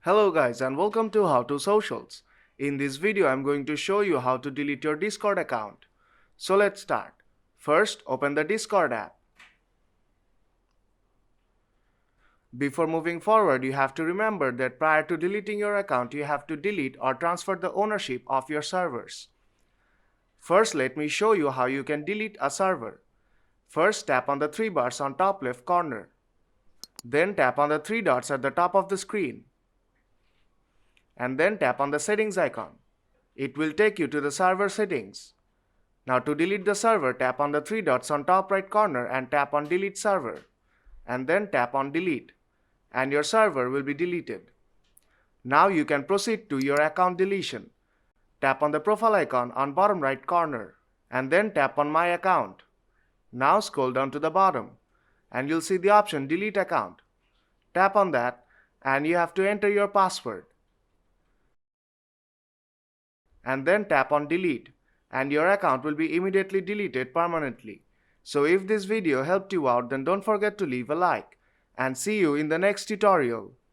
Hello guys and welcome to How to Socials. In this video I'm going to show you how to delete your Discord account. So let's start. First, open the Discord app. Before moving forward, you have to remember that prior to deleting your account, you have to delete or transfer the ownership of your servers. First, let me show you how you can delete a server. First, tap on the three bars on top left corner. Then tap on the three dots at the top of the screen. And then tap on the settings icon. It will take you to the server settings. Now to delete the server, tap on the three dots on top right corner and tap on delete server. And then tap on delete. And your server will be deleted. Now you can proceed to your account deletion. Tap on the profile icon on bottom right corner. And then tap on my account. Now scroll down to the bottom. And you'll see the option delete account. Tap on that and you have to enter your password. And then tap on delete and your account will be immediately deleted permanently. So if this video helped you out, then don't forget to leave a like and see you in the next tutorial.